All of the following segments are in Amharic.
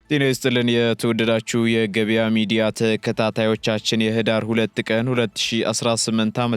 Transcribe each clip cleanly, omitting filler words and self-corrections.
ጤና ይስጥልን የተወደዳችሁ የገበያ ሚዲያ ተከታታዮቻችን የህዳር 2 ቀን 2018 ዓ.ም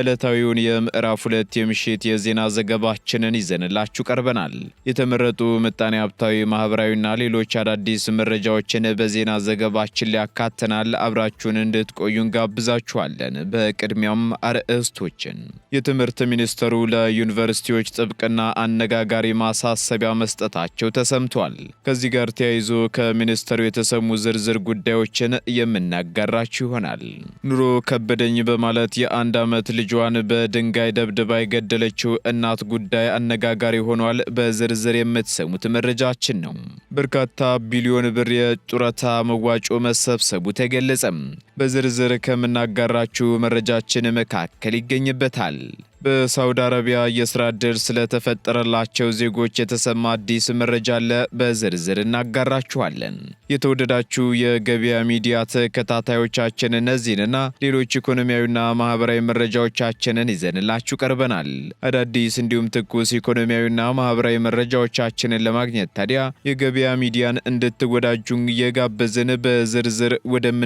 ዕለታዊውን የምዕራፍ 2 የምሽት የዜና ዘገባችንን ይዘንላችሁ ቀርበናል። የተመረጡ ምጣኔ ሀብታዊ፣ ማህበራዊና ሌሎች አዳዲስ መረጃዎችን በዜና ዘገባችን ላይ አካተናል። አብራችሁን እንድትቆዩ እንጋብዛችኋለን። በቅድሚያም አርዕስቶችን። የትምህርት ሚኒስትሩ ለዩኒቨርሲቲዎች ጥብቅና አነጋጋሪ ማሳሰቢያ መስጠታቸው ተሰምቷል። ከዚህ ጋር ተያይዞ ከሚኒስተሩ የተሰሙ ዝርዝር ጉዳዮችን የምናጋራችሁ ይሆናል። ኑሮ ከበደኝ በማለት የአንድ ዓመት ልጇን በድንጋይ ደብድባ የገደለችው እናት ጉዳይ አነጋጋሪ ሆኗል። በዝርዝር የምትሰሙት መረጃችን ነው። በርካታ ቢሊዮን ብር የጡረታ መዋጮ መሰብሰቡ ተገለጸም። በዝርዝር ከምናጋራችሁ መረጃችን መካከል ይገኝበታል። በሳውዲ አረቢያ የስራ ዕድል ስለተፈጠረላቸው ዜጎች የተሰማ አዲስ መረጃ አለ። በዝርዝር እናጋራችኋለን። የተወደዳችሁ የገበያ ሚዲያ ተከታታዮቻችን እነዚህንና ሌሎች ኢኮኖሚያዊና ማህበራዊ መረጃዎቻችንን ይዘንላችሁ ቀርበናል። አዳዲስ እንዲሁም ትኩስ ኢኮኖሚያዊና ማህበራዊ መረጃዎቻችንን ለማግኘት ታዲያ የገበያ ሚዲያን እንድትወዳጁን እየጋበዝን በዝርዝር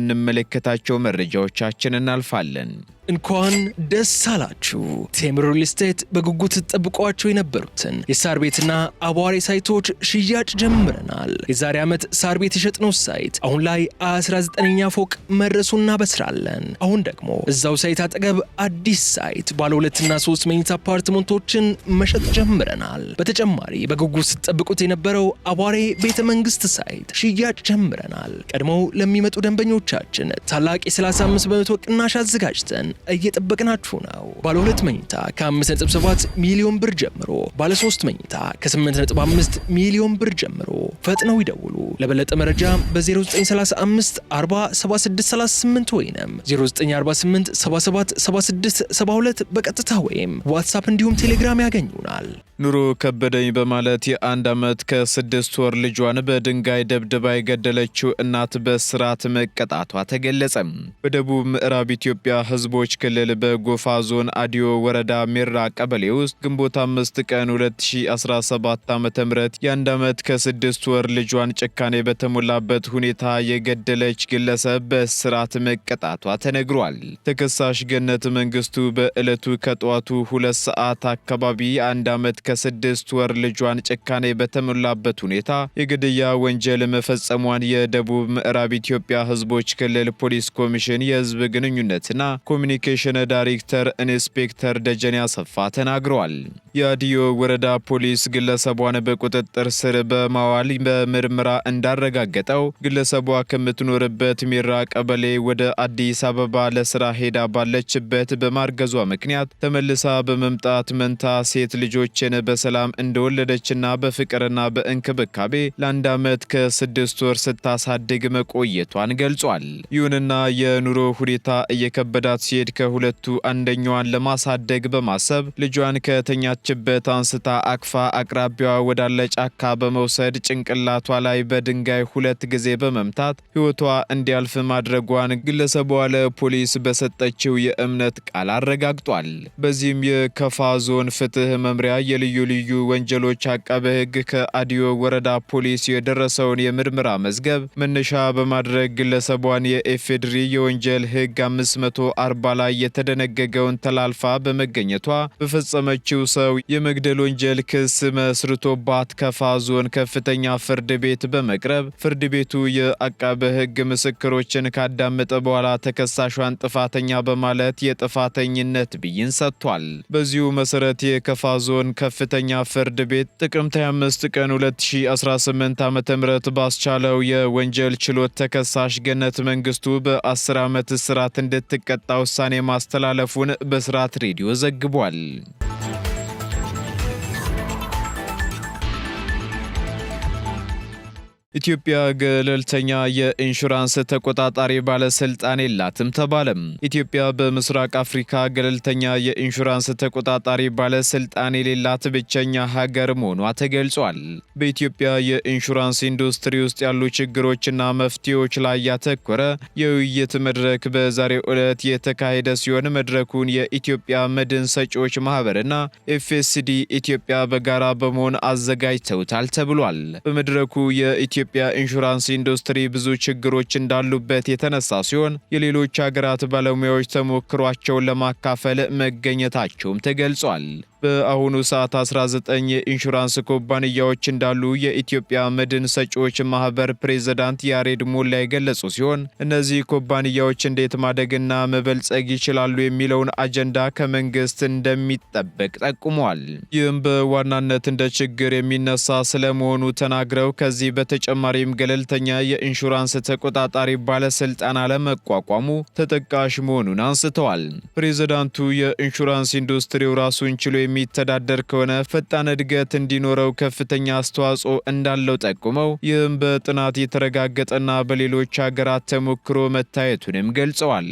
ወደምንመለከታቸው መረጃዎቻችን እናልፋለን። እንኳን ደስ አላችሁ! ቴምር ሪል ስቴት በጉጉት ተጠብቋቸው የነበሩትን የሳር ቤትና አቧሬ ሳይቶች ሽያጭ ጀምረናል። የዛሬ ዓመት ሳር ቤት የሸጥነው ሳይት አሁን ላይ 19ኛ ፎቅ መድረሱን እናበስራለን። አሁን ደግሞ እዛው ሳይት አጠገብ አዲስ ሳይት ባለ 2 እና 3 መኝታ አፓርትመንቶችን መሸጥ ጀምረናል። በተጨማሪ በጉጉት ተጠብቁት የነበረው አቧሬ ቤተ መንግስት ሳይት ሽያጭ ጀምረናል። ቀድመው ለሚመጡ ደንበኞቻችን ታላቅ የ35 በመቶ ቅናሽ አዘጋጅተን እየጠበቅናችሁ ነው። ባለ 2 መኝታ ከ5.7 ሚሊዮን ብር ጀምሮ፣ ባለ 3 መኝታ ከ8.5 ሚሊዮን ብር ጀምሮ ፈጥነው ይደውሉ። ለበለጠ መረጃ በ0935 40 7638 ወይም 0948 77 76 72 በቀጥታ ወይም ዋትስአፕ እንዲሁም ቴሌግራም ያገኙናል። ኑሮ ከበደኝ በማለት የአንድ ዓመት ከ6 ወር ልጇን በድንጋይ ደብድባ የገደለችው እናት በእስራት መቀጣቷ ተገለጸ። በደቡብ ምዕራብ ኢትዮጵያ ህዝቦች ክልል በጎፋ ዞን አዲዮ ወረዳ ሜራ ቀበሌ ውስጥ ግንቦት 5 ቀን 2017 ዓ.ም የአንድ ዓመት ከ6 ወር ልጇን ጭካኔ በተሞላበት ሁኔታ የገደለች ግለሰብ በእስራት መቀጣቷ ተነግሯል። ተከሳሽ ገነት መንግስቱ በዕለቱ ከጠዋቱ 2 ሰዓት አካባቢ የአንድ ዓመት ከ6 ወር ልጇን ጭካኔ በተሞላበት ሁኔታ የግድያ ወንጀል መፈጸሟን የደቡብ ምዕራብ ኢትዮጵያ ህዝቦች ክልል ፖሊስ ኮሚሽን የህዝብ ግንኙነትና ኮሚኒኬሽን ዳይሬክተር ኢንስፔክተር ደጀኔ አሰፋ ተናግረዋል። የአዲዮ ወረዳ ፖሊስ ግለሰቧን በቁጥጥር ስር በማዋል በምርመራ እንዳረጋገጠው ግለሰቧ ከምትኖርበት ሜራ ቀበሌ ወደ አዲስ አበባ ለስራ ሄዳ ባለችበት በማርገዟ ምክንያት ተመልሳ በመምጣት መንታ ሴት ልጆችን በሰላም እንደወለደችና በፍቅርና በእንክብካቤ ለ1 ዓመት ከ6 ወር ስታሳድግ መቆየቷን ገልጿል። ይሁንና የኑሮ ሁኔታ እየከበዳት ሲሄድ ከሁለቱ አንደኛዋን ለማሳደግ በማሰብ ልጇን ከተኛችበት አንስታ አቅፋ አቅራቢያዋ ወዳለ ጫካ በመውሰድ ጭንቅላቷ ላይ በድንጋይ 2 ጊዜ በመምታት ሕይወቷ እንዲያልፍ ማድረጓን ግለሰቧ ለፖሊስ በሰጠችው የእምነት ቃል አረጋግጧል። በዚህም የከፋ ዞን ፍትህ መምሪያ የልዩ ልዩ ወንጀሎች አቃቤ ሕግ ከአዲዮ ወረዳ ፖሊስ የደረሰውን የምርመራ መዝገብ መነሻ በማድረግ ግለሰቧን የኢፌዴሪ የወንጀል ሕግ 540 ላይ የተደነገገውን ተላልፋ በመገኘቷ በፈጸመችው ሰው የመግደል ወንጀል ክስ መስርቶባት ከፋ ዞን ከፍተኛ ፍርድ ቤት በመቅረብ ፍርድ ቤቱ የአቃቤ ሕግ ምስክሮችን ካዳመጠ በኋላ ተከሳሿን ጥፋተኛ በማለት የጥፋተኝነት ብይን ሰጥቷል። በዚሁ መሰረት የከፋ ዞን ከፍተኛ ፍርድ ቤት ጥቅምት 25 ቀን 2018 ዓ.ም ባስቻለው የወንጀል ችሎት ተከሳሽ ገነት መንግስቱ በ10 ዓመት እስራት እንድትቀጣ ውሳኔ ማስተላለፉን በስራት ሬዲዮ ዘግቧል። ኢትዮጵያ ገለልተኛ የኢንሹራንስ ተቆጣጣሪ ባለስልጣን የላትም ተባለም። ኢትዮጵያ በምስራቅ አፍሪካ ገለልተኛ የኢንሹራንስ ተቆጣጣሪ ባለስልጣን የሌላት ብቸኛ ሀገር መሆኗ ተገልጿል። በኢትዮጵያ የኢንሹራንስ ኢንዱስትሪ ውስጥ ያሉ ችግሮችና መፍትሄዎች ላይ ያተኮረ የውይይት መድረክ በዛሬው ዕለት የተካሄደ ሲሆን መድረኩን የኢትዮጵያ መድን ሰጪዎች ማህበርና ኤፍኤስዲ ኢትዮጵያ በጋራ በመሆን አዘጋጅተውታል ተብሏል። በመድረኩ የኢትዮጵያ ኢንሹራንስ ኢንዱስትሪ ብዙ ችግሮች እንዳሉበት የተነሳ ሲሆን የሌሎች ሀገራት ባለሙያዎች ተሞክሯቸውን ለማካፈል መገኘታቸውም ተገልጿል። በአሁኑ ሰዓት 19 የኢንሹራንስ ኩባንያዎች እንዳሉ የኢትዮጵያ መድን ሰጪዎች ማህበር ፕሬዝዳንት ያሬድ ሞላ የገለጹ ሲሆን እነዚህ ኩባንያዎች እንዴት ማደግና መበልጸግ ይችላሉ የሚለውን አጀንዳ ከመንግስት እንደሚጠበቅ ጠቁመዋል። ይህም በዋናነት እንደ ችግር የሚነሳ ስለመሆኑ ተናግረው ከዚህ በተጨማሪም ገለልተኛ የኢንሹራንስ ተቆጣጣሪ ባለስልጣን አለመቋቋሙ ተጠቃሽ መሆኑን አንስተዋል። ፕሬዝዳንቱ የኢንሹራንስ ኢንዱስትሪው ራሱን ችሎ የሚተዳደር ከሆነ ፈጣን እድገት እንዲኖረው ከፍተኛ አስተዋጽኦ እንዳለው ጠቁመው ይህም በጥናት የተረጋገጠና በሌሎች ሀገራት ተሞክሮ መታየቱንም ገልጸዋል።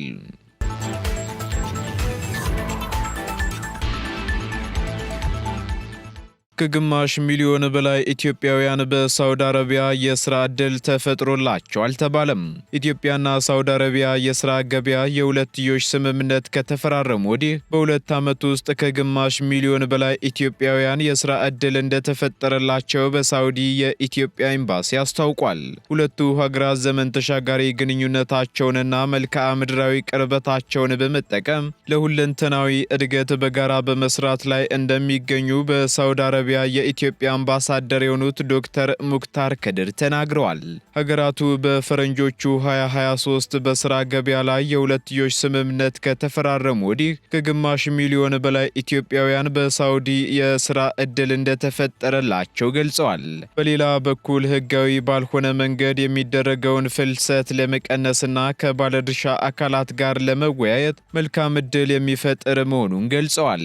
ከግማሽ ሚሊዮን በላይ ኢትዮጵያውያን በሳውዲ አረቢያ የሥራ ዕድል ተፈጥሮላቸዋል ተባለም። ኢትዮጵያና ሳውዲ አረቢያ የሥራ ገበያ የሁለትዮሽ ስምምነት ከተፈራረሙ ወዲህ በ2 ዓመት ውስጥ ከግማሽ ሚሊዮን በላይ ኢትዮጵያውያን የሥራ ዕድል እንደተፈጠረላቸው በሳውዲ የኢትዮጵያ ኤምባሲ አስታውቋል። ሁለቱ ሀገራት ዘመን ተሻጋሪ ግንኙነታቸውንና መልክዓ ምድራዊ ቅርበታቸውን በመጠቀም ለሁለንተናዊ እድገት በጋራ በመስራት ላይ እንደሚገኙ በሳውዲ አረቢያ የኢትዮጵያ አምባሳደር የሆኑት ዶክተር ሙክታር ከድር ተናግረዋል። ሀገራቱ በፈረንጆቹ 2023 በስራ ገበያ ላይ የሁለትዮሽ ስምምነት ከተፈራረሙ ወዲህ ከግማሽ ሚሊዮን በላይ ኢትዮጵያውያን በሳውዲ የስራ ዕድል እንደተፈጠረላቸው ገልጸዋል። በሌላ በኩል ህጋዊ ባልሆነ መንገድ የሚደረገውን ፍልሰት ለመቀነስና ከባለድርሻ አካላት ጋር ለመወያየት መልካም ዕድል የሚፈጥር መሆኑን ገልጸዋል።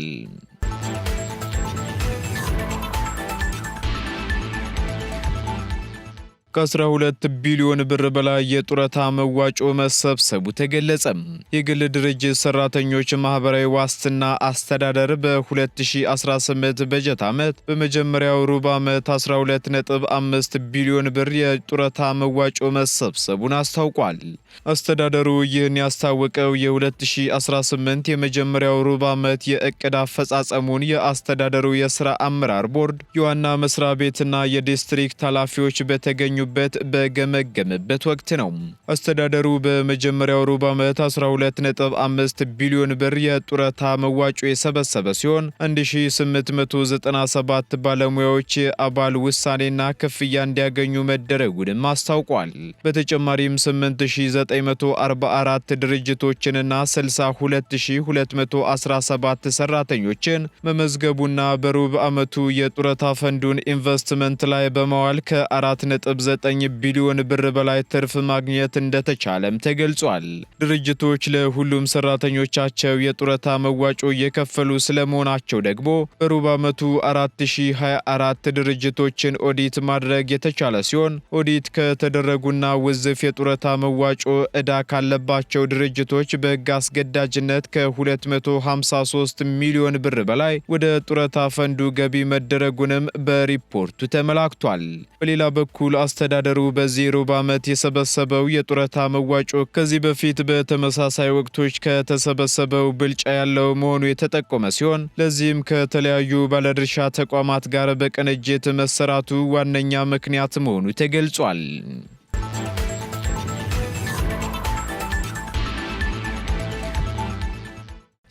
ከ12 ቢሊዮን ብር በላይ የጡረታ መዋጮ መሰብሰቡ ተገለጸ። የግል ድርጅት ሰራተኞች ማህበራዊ ዋስትና አስተዳደር በ2018 በጀት ዓመት በመጀመሪያው ሩብ ዓመት 12.5 ቢሊዮን ብር የጡረታ መዋጮ መሰብሰቡን አስታውቋል። አስተዳደሩ ይህን ያስታወቀው የ2018 የመጀመሪያው ሩብ ዓመት የእቅድ አፈጻጸሙን የአስተዳደሩ የሥራ አመራር ቦርድ፣ የዋና መስሪያ ቤትና የዲስትሪክት ኃላፊዎች በተገኙ በገመገመበት ወቅት ነው። አስተዳደሩ በመጀመሪያው ሩብ ዓመት 12.5 ቢሊዮን ብር የጡረታ መዋጮ የሰበሰበ ሲሆን 1897 ባለሙያዎች የአባል ውሳኔና ክፍያ እንዲያገኙ መደረጉንም አስታውቋል። በተጨማሪም 8944 ድርጅቶችንና 62217 ሰራተኞችን መመዝገቡና በሩብ ዓመቱ የጡረታ ፈንዱን ኢንቨስትመንት ላይ በመዋል ከ4.9 ቢሊዮን ብር በላይ ትርፍ ማግኘት እንደተቻለም ተገልጿል። ድርጅቶች ለሁሉም ሰራተኞቻቸው የጡረታ መዋጮ እየከፈሉ ስለመሆናቸው ደግሞ በሩብ ዓመቱ 4024 ድርጅቶችን ኦዲት ማድረግ የተቻለ ሲሆን ኦዲት ከተደረጉና ውዝፍ የጡረታ መዋጮ ዕዳ ካለባቸው ድርጅቶች በሕግ አስገዳጅነት ከ253 ሚሊዮን ብር በላይ ወደ ጡረታ ፈንዱ ገቢ መደረጉንም በሪፖርቱ ተመላክቷል። በሌላ በኩል አስተዳደሩ በዚህ ሩብ ዓመት የሰበሰበው የጡረታ መዋጮ ከዚህ በፊት በተመሳሳይ ወቅቶች ከተሰበሰበው ብልጫ ያለው መሆኑ የተጠቆመ ሲሆን ለዚህም ከተለያዩ ባለድርሻ ተቋማት ጋር በቅንጅት መሰራቱ ዋነኛ ምክንያት መሆኑ ተገልጿል።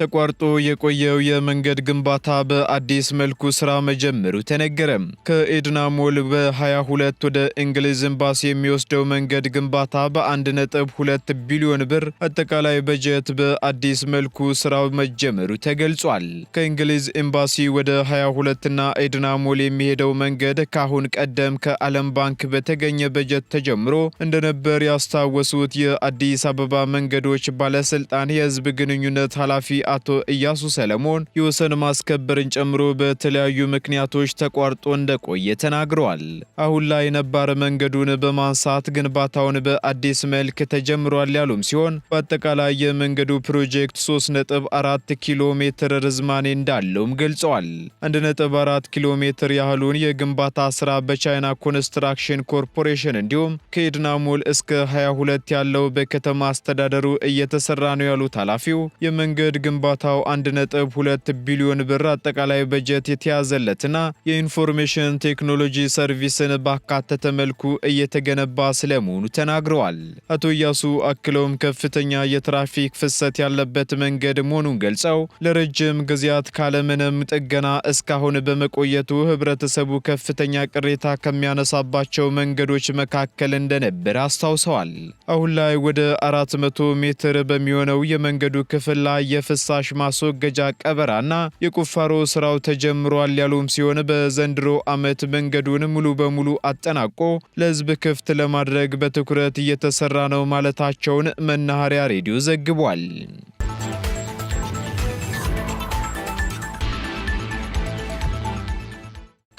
ተቋርጦ የቆየው የመንገድ ግንባታ በአዲስ መልኩ ስራ መጀመሩ ተነገረ። ከኤድና ሞል በ22 ወደ እንግሊዝ ኤምባሲ የሚወስደው መንገድ ግንባታ በ1.2 ቢሊዮን ብር አጠቃላይ በጀት በአዲስ መልኩ ስራው መጀመሩ ተገልጿል። ከእንግሊዝ ኤምባሲ ወደ 22 እና ኤድና ሞል የሚሄደው መንገድ ካሁን ቀደም ከዓለም ባንክ በተገኘ በጀት ተጀምሮ እንደነበር ያስታወሱት የአዲስ አበባ መንገዶች ባለስልጣን የህዝብ ግንኙነት ኃላፊ አቶ ኢያሱ ሰለሞን የወሰን ማስከበርን ጨምሮ በተለያዩ ምክንያቶች ተቋርጦ እንደቆየ ተናግረዋል። አሁን ላይ ነባር መንገዱን በማንሳት ግንባታውን በአዲስ መልክ ተጀምሯል ያሉም ሲሆን በአጠቃላይ የመንገዱ ፕሮጀክት 3.4 ኪሎ ሜትር ርዝማኔ እንዳለውም ገልጸዋል። 1.4 ኪሎ ሜትር ያህሉን የግንባታ ስራ በቻይና ኮንስትራክሽን ኮርፖሬሽን እንዲሁም ከኤድና ሞል እስከ 22 ያለው በከተማ አስተዳደሩ እየተሰራ ነው ያሉት ኃላፊው የመንገድ ግንባታ ለግንባታው 1.2 ቢሊዮን ብር አጠቃላይ በጀት የተያዘለትና የኢንፎርሜሽን ቴክኖሎጂ ሰርቪስን ባካተተ መልኩ እየተገነባ ስለመሆኑ ተናግረዋል። አቶ እያሱ አክለውም ከፍተኛ የትራፊክ ፍሰት ያለበት መንገድ መሆኑን ገልጸው ለረጅም ጊዜያት ካለምንም ጥገና እስካሁን በመቆየቱ ህብረተሰቡ ከፍተኛ ቅሬታ ከሚያነሳባቸው መንገዶች መካከል እንደነበር አስታውሰዋል። አሁን ላይ ወደ 400 ሜትር በሚሆነው የመንገዱ ክፍል ላይ የፍሳሽ ማስወገጃ ቀበራና የቁፋሮ ስራው ተጀምሯል ያሉም ሲሆን በዘንድሮ ዓመት መንገዱን ሙሉ በሙሉ አጠናቆ ለህዝብ ክፍት ለማድረግ በትኩረት እየተሰራ ነው ማለታቸውን መናኸሪያ ሬዲዮ ዘግቧል።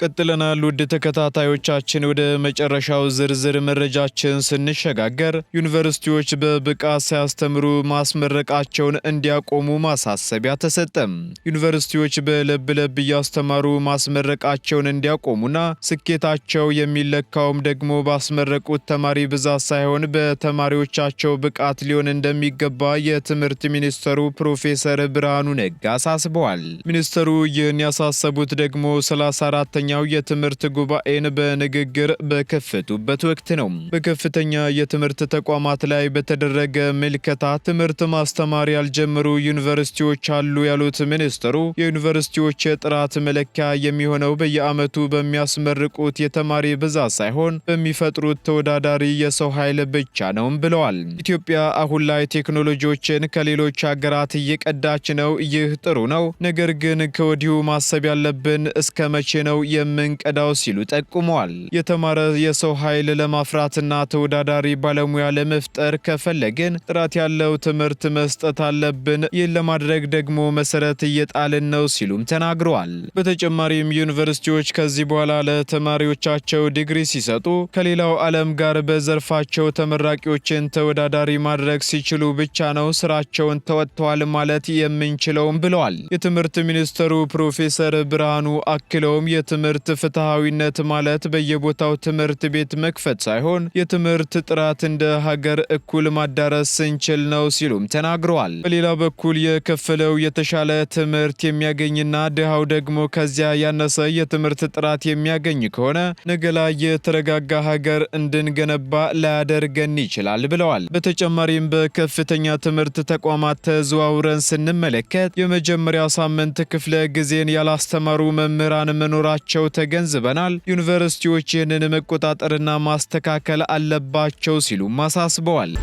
ቀጥለናል። ውድ ተከታታዮቻችን ወደ መጨረሻው ዝርዝር መረጃችን ስንሸጋገር ዩኒቨርሲቲዎች በብቃት ሳያስተምሩ ማስመረቃቸውን እንዲያቆሙ ማሳሰቢያ ተሰጠም። ዩኒቨርሲቲዎች በለብ ለብ እያስተማሩ ማስመረቃቸውን እንዲያቆሙና ስኬታቸው የሚለካውም ደግሞ ባስመረቁት ተማሪ ብዛት ሳይሆን በተማሪዎቻቸው ብቃት ሊሆን እንደሚገባ የትምህርት ሚኒስተሩ ፕሮፌሰር ብርሃኑ ነጋ አሳስበዋል። ሚኒስተሩ ይህን ያሳሰቡት ደግሞ 34ኛ የትምህርት ጉባኤን በንግግር በከፈቱበት ወቅት ነው። በከፍተኛ የትምህርት ተቋማት ላይ በተደረገ ምልከታ ትምህርት ማስተማር ያልጀመሩ ዩኒቨርሲቲዎች አሉ ያሉት ሚኒስትሩ የዩኒቨርሲቲዎች የጥራት መለኪያ የሚሆነው በየዓመቱ በሚያስመርቁት የተማሪ ብዛት ሳይሆን በሚፈጥሩት ተወዳዳሪ የሰው ኃይል ብቻ ነው ብለዋል። ኢትዮጵያ አሁን ላይ ቴክኖሎጂዎችን ከሌሎች ሀገራት እየቀዳች ነው። ይህ ጥሩ ነው። ነገር ግን ከወዲሁ ማሰብ ያለብን እስከ መቼ ነው የምንቀዳው ሲሉ ጠቁመዋል። የተማረ የሰው ኃይል ለማፍራትና ተወዳዳሪ ባለሙያ ለመፍጠር ከፈለግን ጥራት ያለው ትምህርት መስጠት አለብን። ይህን ለማድረግ ደግሞ መሰረት እየጣልን ነው ሲሉም ተናግረዋል። በተጨማሪም ዩኒቨርሲቲዎች ከዚህ በኋላ ለተማሪዎቻቸው ዲግሪ ሲሰጡ ከሌላው ዓለም ጋር በዘርፋቸው ተመራቂዎችን ተወዳዳሪ ማድረግ ሲችሉ ብቻ ነው ስራቸውን ተወጥተዋል ማለት የምንችለውም ብለዋል። የትምህርት ሚኒስትሩ ፕሮፌሰር ብርሃኑ አክለውም የትምህርት ፍትሃዊነት ማለት በየቦታው ትምህርት ቤት መክፈት ሳይሆን የትምህርት ጥራት እንደ ሀገር እኩል ማዳረስ ስንችል ነው ሲሉም ተናግረዋል። በሌላ በኩል የከፈለው የተሻለ ትምህርት የሚያገኝና ድሃው ደግሞ ከዚያ ያነሰ የትምህርት ጥራት የሚያገኝ ከሆነ ነገ ላይ የተረጋጋ ሀገር እንድንገነባ ላያደርገን ይችላል ብለዋል። በተጨማሪም በከፍተኛ ትምህርት ተቋማት ተዘዋውረን ስንመለከት የመጀመሪያ ሳምንት ክፍለ ጊዜን ያላስተማሩ መምህራን መኖራቸው ተገንዝበናል። ዩኒቨርሲቲዎች ይህንን መቆጣጠርና ማስተካከል አለባቸው ሲሉም አሳስበዋል።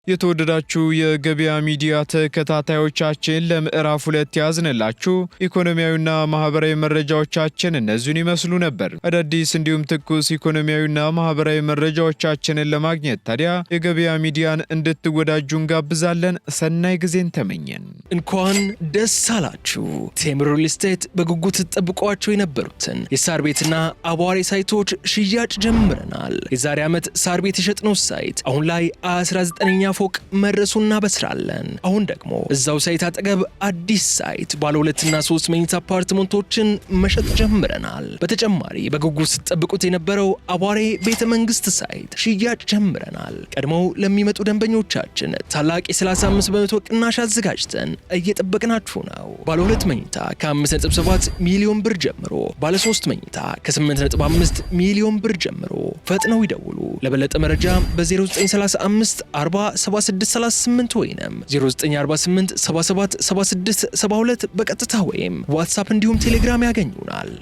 የተወደዳችሁ የገበያ ሚዲያ ተከታታዮቻችን ለምዕራፍ 2 ያዝንላችሁ ኢኮኖሚያዊና ማህበራዊ መረጃዎቻችን እነዚህን ይመስሉ ነበር። አዳዲስ እንዲሁም ትኩስ ኢኮኖሚያዊና ማህበራዊ መረጃዎቻችንን ለማግኘት ታዲያ የገበያ ሚዲያን እንድትወዳጁ እንጋብዛለን። ሰናይ ጊዜን ተመኘን። እንኳን ደስ አላችሁ። ቴምር ሪል ስቴት በጉጉት ተጠብቋቸው የነበሩትን የሳር ቤትና አቧሬ ሳይቶች ሽያጭ ጀምረናል። የዛሬ ዓመት ሳር ቤት የሸጥነው ሳይት አሁን ላይ 19ኛ ፎቅ መድረሱን እናበስራለን። አሁን ደግሞ እዛው ሳይት አጠገብ አዲስ ሳይት ባለ 2 እና 3 መኝታ አፓርትመንቶችን መሸጥ ጀምረናል። በተጨማሪ በጉጉት ስትጠብቁት የነበረው አቧሬ ቤተ መንግስት ሳይት ሽያጭ ጀምረናል። ቀድመው ለሚመጡ ደንበኞቻችን ታላቅ የ35% ቅናሽ አዘጋጅተን እየጠበቅናችሁ ነው። ባለ 2 መኝታ ከ5.7 ሚሊዮን ብር ጀምሮ፣ ባለ 3 መኝታ ከ8.5 ሚሊዮን ብር ጀምሮ ፈጥነው ይደውሉ። ለበለጠ መረጃ በ0935 4638 ወይንም 0948 777672 በቀጥታ ወይም ዋትስአፕ እንዲሁም ቴሌግራም ያገኙናል።